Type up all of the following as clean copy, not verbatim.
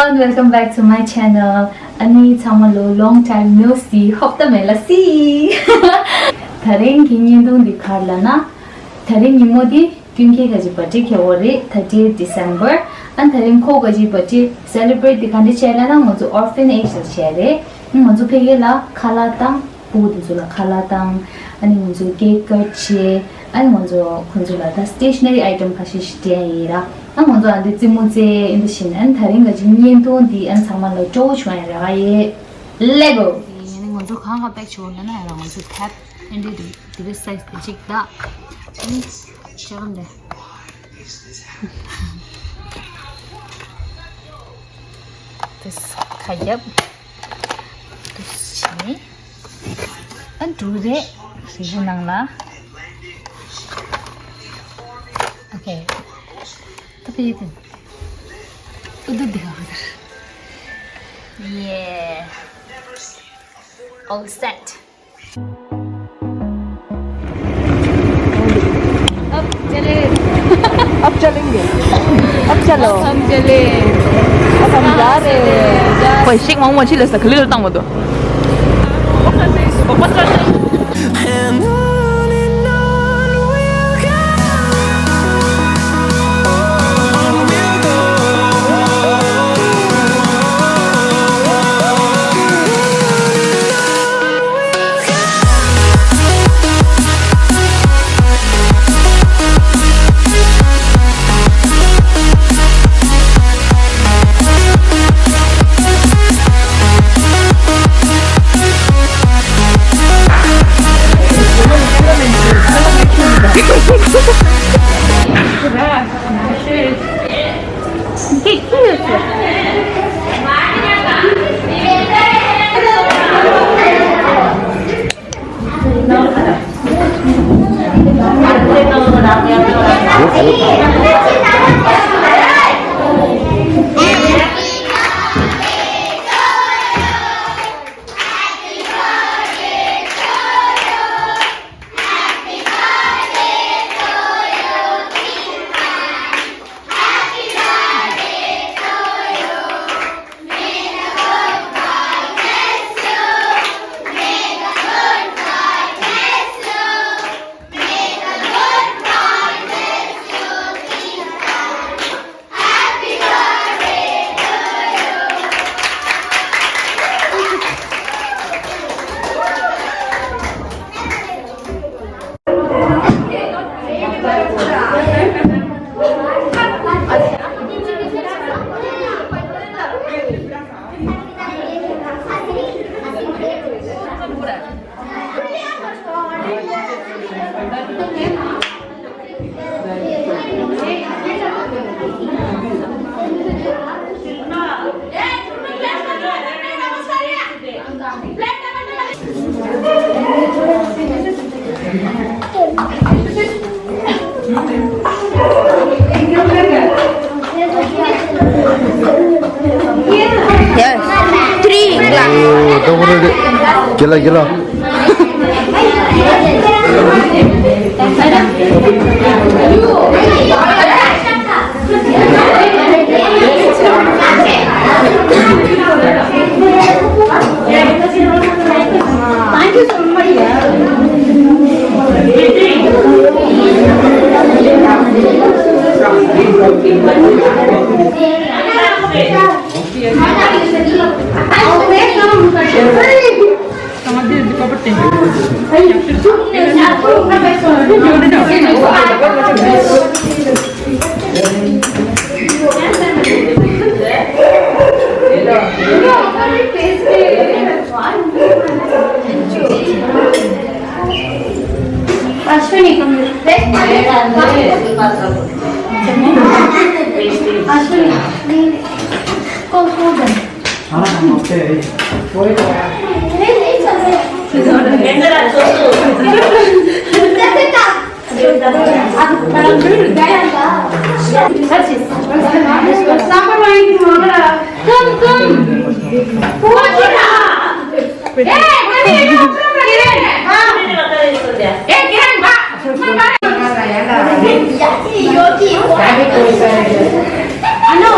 everyone, welcome back to my channel. Ani chamalo long time no see. Hope the mela see. Thareng kinyin dong dikharla na. Thareng imodi kyunki gaji pati kyawari 30th December. And thareng ko gaji pati celebrate dikhandi chela na mozu orphanage chele. Mozu pege la khala tang food zula khala tang. Ani mozu cake cut che. Ani mozu kunzula ta stationery item khashish tiaira. Ang mozo andi timuze in the shin and tharing ga jinyen to di an samal lo cho chwan ra ye lego ni mozo khang ha pek chon na ra mozo tap and the size the chick da chon de this khayab this chini and do de sijunang na okay tapi itu udah deh yeah all set अब चलेंगे अब चलो हम चले अब हम जा रहे हैं पैसे मांगू अच्छी लगता है खलील तंग मतो yes 3 glass don't worry gila thank you so much Ashwini, come here. Ashwini, go hold them. okay Ano,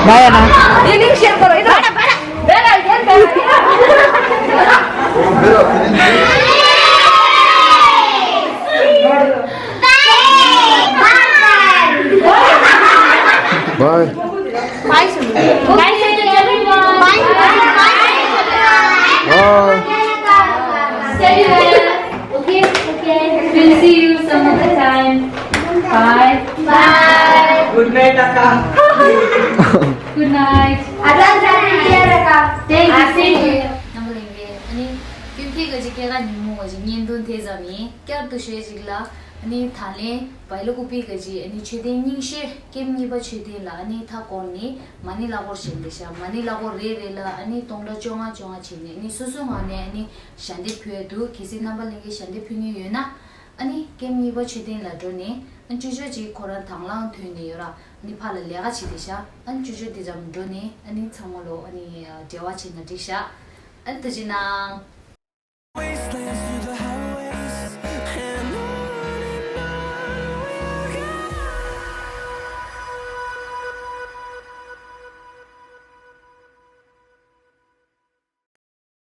Bawa na. Bye. Bye. Okay, okay. We'll see you some other time. Bye. Good night, Akka. Good night. Thank you. 아니 क्योंकि गजी केगा निमो गजी निंदुन थे जमी क्या तो शे जिगला अनि थाले पाइलो कुपी गजी अनि छेदे निंगशे केम निबा छेदे ला अनि था कोनी मानी लागोर शेंदेशा मानी लागोर रे ला अनि तोंडा चोंगा चोंगा छेने अनि सुसु माने अनि शांति फेदु किसी नंबर लेके शांति फिनी योना अनि केम निबा छेदे ला जोने अनि जुजु जी कोरा थांगलां थुने योरा अनि फाला लेगा छेदेशा अनि जुजु दिजम जोने अनि छमलो अनि देवा छेना दिशा अनि तजिना Wastelands through the